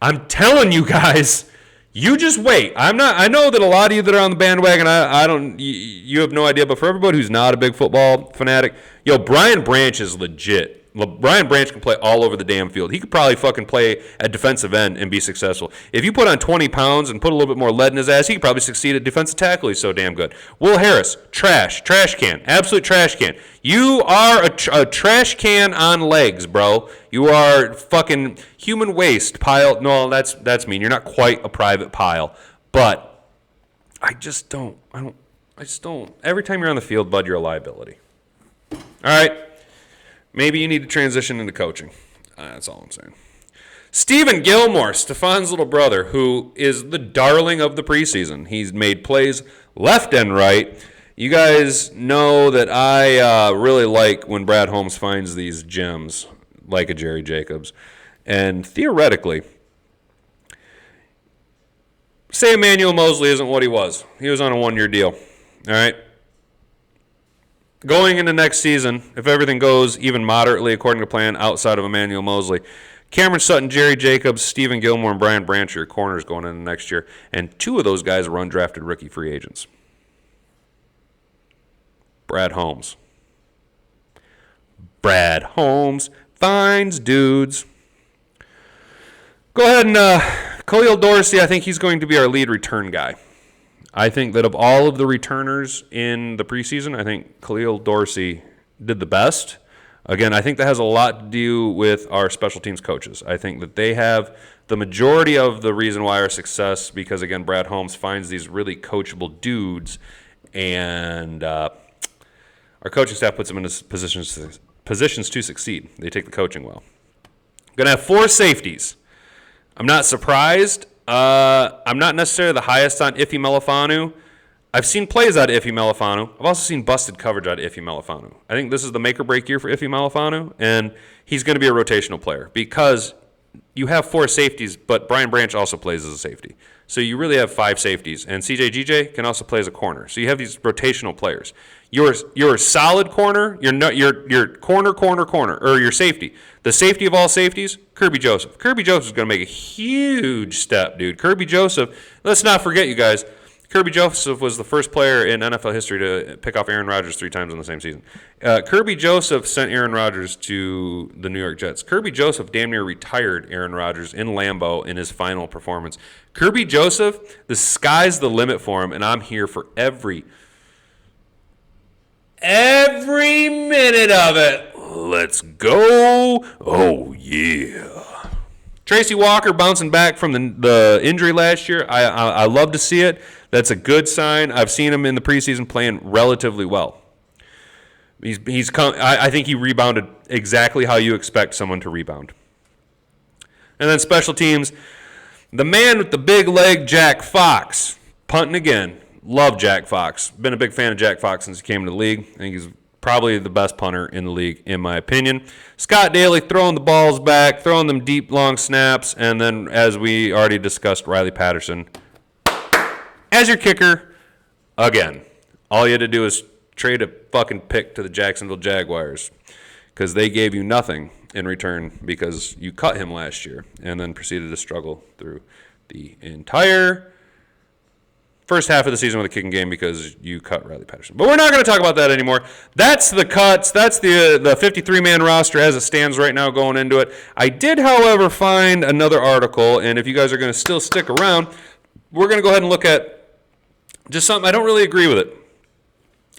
I'm telling you guys, you just wait. I know that a lot of you that are on the bandwagon, you have no idea, but for everybody who's not a big football fanatic, Brian Branch is legit. Brian Branch can play all over the damn field. He could probably fucking play at defensive end and be successful. If you put on 20 pounds and put a little bit more lead in his ass, he could probably succeed at defensive tackle. He's so damn good. Will Harris, trash can, absolute trash can. You are a trash can on legs, bro. You are fucking human waste pile. No, that's mean. You're not quite a private pile, but I just don't. Every time you're on the field, bud, you're a liability. All right. Maybe you need to transition into coaching. That's all I'm saying. Stephen Gilmore, Stefan's little brother, who is the darling of the preseason. He's made plays left and right. You guys know that I really like when Brad Holmes finds these gems, like a Jerry Jacobs. And theoretically, say Emmanuel Mosley isn't what he was. He was on a one-year deal. All right? Going into next season, if everything goes even moderately according to plan outside of Emmanuel Mosley, Cameron Sutton, Jerry Jacobs, Stephen Gilmore, and Brian Branch are your corners going into next year. And 2 of those guys are undrafted rookie free agents. Brad Holmes. Brad Holmes finds dudes. Go ahead and Khalil Dorsey, I think he's going to be our lead return guy. I think that of all of the returners in the preseason, I think Khalil Dorsey did the best. Again, I think that has a lot to do with our special teams coaches. I think that they have the majority of the reason why our success, because, again, Brad Holmes finds these really coachable dudes, and our coaching staff puts them in positions to succeed. They take the coaching well. Going to have 4 safeties. I'm not surprised. I'm not necessarily the highest on Iffy Melifanu. I've seen plays out of Iffy Melifanu. I've also seen busted coverage out of Iffy Melifanu. I think this is the make or break year for Iffy Melifanu, and he's going to be a rotational player because you have 4 safeties, but Brian Branch also plays as a safety. So you really have 5 safeties, and CJ GJ can also play as a corner. So you have these rotational players. Your solid corner, your corner, or your safety. The safety of all safeties, Kirby Joseph. Kirby Joseph is going to make a huge step, dude. Kirby Joseph, let's not forget, you guys, Kirby Joseph was the first player in NFL history to pick off Aaron Rodgers 3 times in the same season. Kirby Joseph sent Aaron Rodgers to the New York Jets. Kirby Joseph damn near retired Aaron Rodgers in Lambeau in his final performance. Kirby Joseph, the sky's the limit for him, and I'm here for every minute of it. Let's go. Oh, yeah. Tracy Walker bouncing back from the injury last year. I love to see it. That's a good sign. I've seen him in the preseason playing relatively well. I think he rebounded exactly how you expect someone to rebound. And then special teams, the man with the big leg, Jack Fox, punting again. Love Jack Fox. Been a big fan of Jack Fox since he came into the league. I think he's probably the best punter in the league, in my opinion. Scott Daly throwing the balls back, throwing them deep, long snaps, and then, as we already discussed, Riley Patterson as your kicker again. All you had to do is trade a fucking pick to the Jacksonville Jaguars because they gave you nothing in return because you cut him last year and then proceeded to struggle through the entire first half of the season with a kicking game because you cut Riley Patterson. But we're not going to talk about that anymore. That's the cuts. That's the 53-man roster as it stands right now going into it. I did, however, find another article, and if you guys are going to still stick around, we're going to go ahead and look at just something. I don't really agree with it.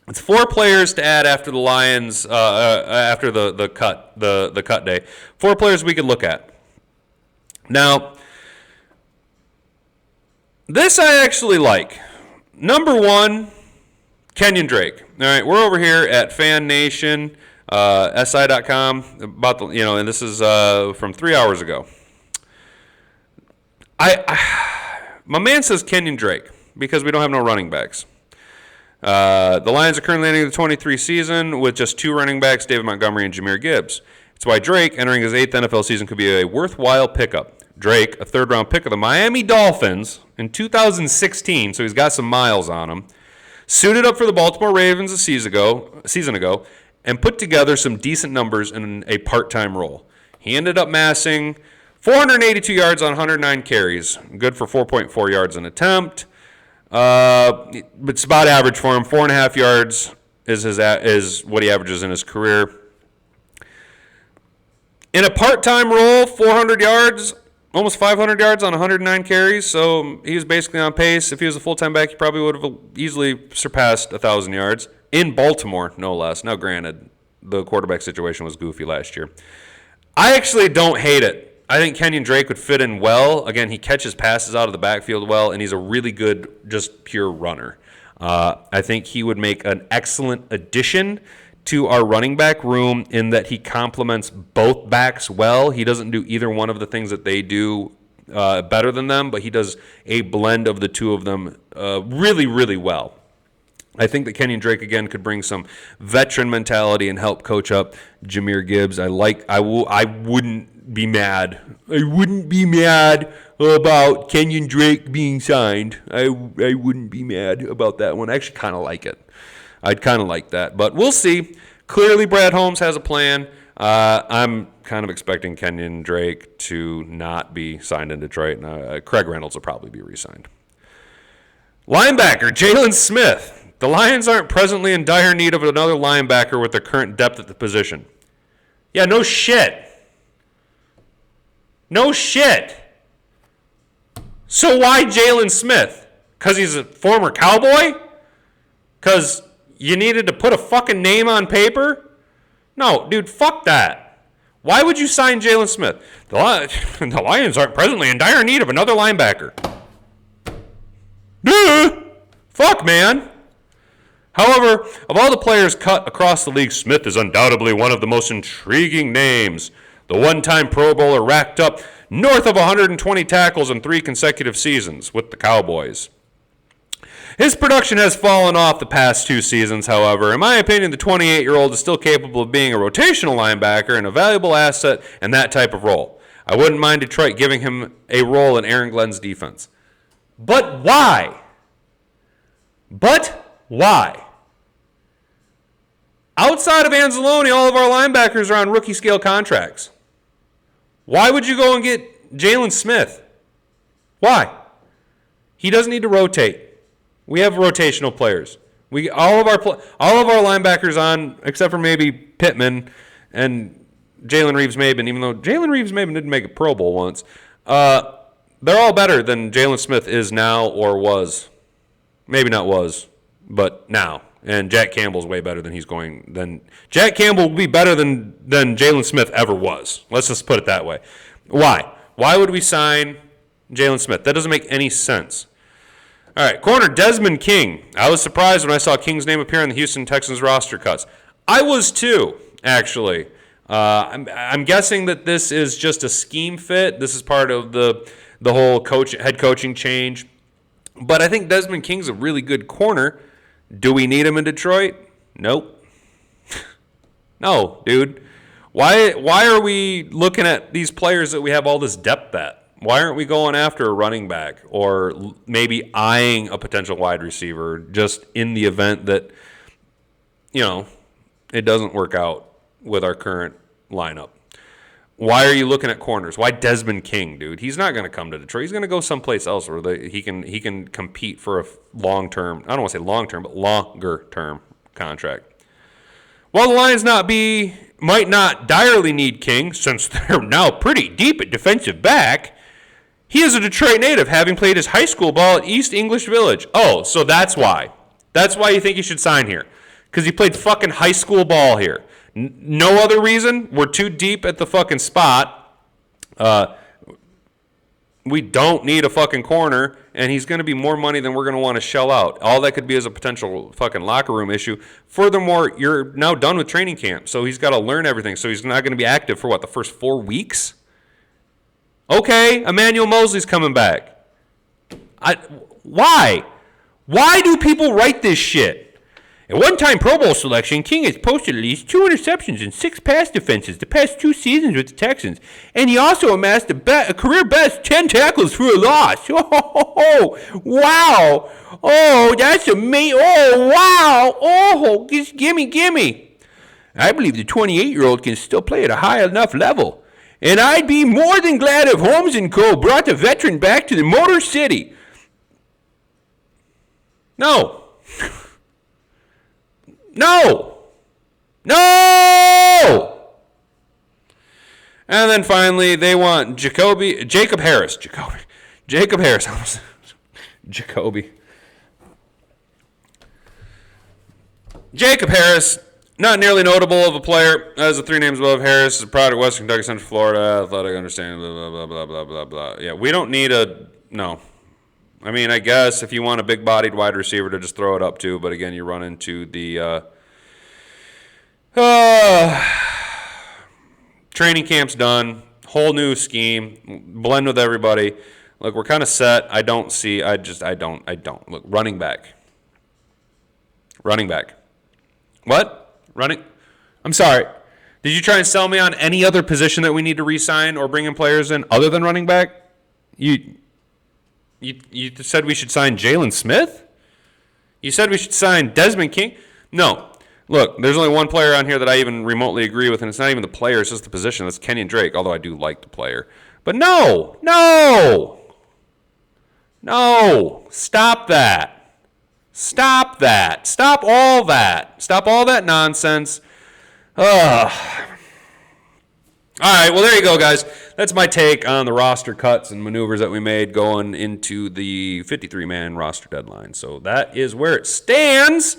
It's 4 players to add after the Lions, after the cut day. 4 players we could look at. Now, this I actually like. Number 1, Kenyon Drake. All right, we're over here at Fan Nation, SI.com, about the, and this is from 3 hours ago. My man says Kenyon Drake because we don't have no running backs. The Lions are currently entering the 23 season with just 2 running backs, David Montgomery and Jahmyr Gibbs. It's why Drake, entering his 8th NFL season, could be a worthwhile pickup. Drake, a 3rd-round pick of the Miami Dolphins in 2016, so he's got some miles on him, suited up for the Baltimore Ravens a season ago, and put together some decent numbers in a part-time role. He ended up massing 482 yards on 109 carries, good for 4.4 yards an attempt. It's about average for him. 4.5 yards is what he averages in his career. In a part-time role, 400 yards, almost 500 yards on 109 carries. So he was basically on pace. If he was a full-time back, he probably would have easily surpassed 1,000 yards in Baltimore, no less. Now, granted, the quarterback situation was goofy last year. I actually don't hate it. I think Kenyon Drake would fit in well. Again, he catches passes out of the backfield well, and he's a really good, just pure runner. I think he would make an excellent addition to our running back room in that he complements both backs well. He doesn't do either one of the things that they do better than them, but he does a blend of the two of them really, really well. I think that Kenyon Drake, again, could bring some veteran mentality and help coach up Jahmyr Gibbs. I wouldn't be mad. I wouldn't be mad about Kenyon Drake being signed. I wouldn't be mad about that one. I actually kind of like it. I'd kind of like that. But we'll see. Clearly, Brad Holmes has a plan. I'm kind of expecting Kenyon Drake to not be signed in Detroit. Craig Reynolds will probably be re-signed. Linebacker, Jalen Smith. The Lions aren't presently in dire need of another linebacker with their current depth at the position. Yeah, no shit. No shit. So why Jalen Smith? Because he's a former Cowboy? Because you needed to put a fucking name on paper? No, dude, fuck that. Why would you sign Jalen Smith? The Lions aren't presently in dire need of another linebacker. Duh! Fuck, man. However, of all the players cut across the league, Smith is undoubtedly one of the most intriguing names. The one-time Pro Bowler racked up north of 120 tackles in 3 consecutive seasons with the Cowboys. His production has fallen off the past 2 seasons, however. In my opinion, the 28-year-old is still capable of being a rotational linebacker and a valuable asset in that type of role. I wouldn't mind Detroit giving him a role in Aaron Glenn's defense. But why? Outside of Anzalone, all of our linebackers are on rookie scale contracts. Why would you go and get Jalen Smith? Why? He doesn't need to rotate. We have rotational players. All of our linebackers on, except for maybe Pittman and Jalen Reeves-Maben, even though Jalen Reeves-Maben didn't make a Pro Bowl once. They're all better than Jalen Smith is now or was. Maybe not was, but now. And Jack Campbell's way better than Jack Campbell will be better than Jalen Smith ever was. Let's just put it that way. Why? Why would we sign Jalen Smith? That doesn't make any sense. All right, corner Desmond King. I was surprised when I saw King's name appear on the Houston Texans roster cuts. I was too, actually. I'm guessing that this is just a scheme fit. This is part of the whole head coaching change. But I think Desmond King's a really good corner. Do we need him in Detroit? Nope. No, dude. Why are we looking at these players that we have all this depth at? Why aren't we going after a running back or maybe eyeing a potential wide receiver just in the event that, it doesn't work out with our current lineup? Why are you looking at corners? Why Desmond King, dude? He's not going to come to Detroit. He's going to go someplace else where he can compete for a long-term, I don't want to say long-term, but longer-term contract. While the Lions might not direly need King, since they're now pretty deep at defensive back, he is a Detroit native, having played his high school ball at East English Village. Oh, so that's why. That's why you think he should sign here. Because he played fucking high school ball here. No other reason. We're too deep at the fucking spot. We don't need a fucking corner, and he's going to be more money than we're going to want to shell out. All that could be is a potential fucking locker room issue. Furthermore, you're now done with training camp, so he's got to learn everything. So he's not going to be active for, the first 4 weeks? Okay, Emmanuel Mosley's coming back. Why? Why do people write this shit? At one-time Pro Bowl selection, King has posted at least 2 interceptions and 6 pass defenses the past 2 seasons with the Texans. And he also amassed a career-best 10 tackles for a loss. Oh, wow. Oh, that's amazing. Oh, wow. Oh, just gimme. I believe the 28-year-old can still play at a high enough level. And I'd be more than glad if Holmes & Co. brought the veteran back to the Motor City. No. And then finally, they want Jacob Harris. Jacoby. Jacob Harris, not nearly notable of a player. As the 3 names above, Harris is a product of Western Kentucky, Central Florida, athletic understanding, blah, blah, blah, blah, blah, blah. Yeah, we don't need no. I mean, I guess if you want a big-bodied wide receiver to just throw it up to, but again, you run into the training camp's done, whole new scheme, blend with everybody. Look, we're kind of set. I don't. Look, running back. What? I'm sorry. Did you try and sell me on any other position that we need to re-sign or bring in players in other than running back? You said we should sign Jalen Smith? You said we should sign Desmond King? No. Look, there's only one player on here that I even remotely agree with, and it's not even the player, it's just the position. That's Kenyon Drake, although I do like the player. But no. Stop that. Stop all that. Stop all that nonsense. All right, well, there you go, guys. That's my take on the roster cuts and maneuvers that we made going into the 53-man roster deadline. So that is where it stands.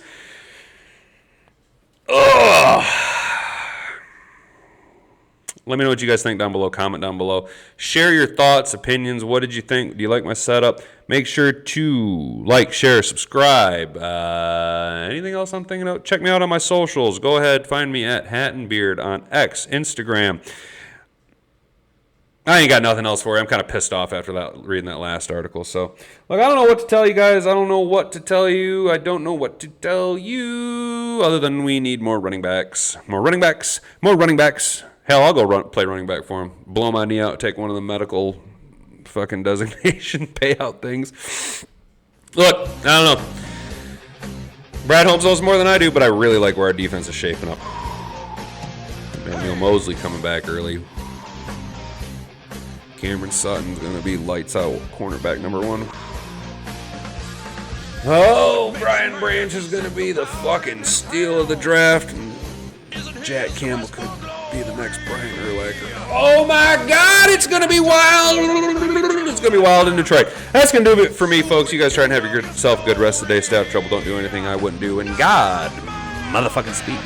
Let me know what you guys think down below. Comment down below. Share your thoughts, opinions. What did you think? Do you like my setup? Make sure to like, share, subscribe. Anything else I'm thinking of? Check me out on my socials. Go ahead. Find me at Hat and Beard on X, Instagram. I ain't got nothing else for you. I'm kind of pissed off after reading that last article. So, look, I don't know what to tell you guys. I don't know what to tell you. I don't know what to tell you other than we need more running backs. More running backs. Hell, I'll go play running back for him. Blow my knee out, take one of the medical fucking designation payout things. Look, I don't know. Brad Holmes knows more than I do, but I really like where our defense is shaping up. Emmanuel Mosley coming back early. Cameron Sutton's going to be lights out cornerback number 1. Oh, Brian Branch is going to be the fucking steal of the draft. And Jack Campbell could be the next Brian Urlacher. Oh my God, it's going to be wild. It's going to be wild in Detroit. That's going to do it for me, folks. You guys try and have yourself a good rest of the day. Stay out of trouble. Don't do anything I wouldn't do. And God, motherfucking speed.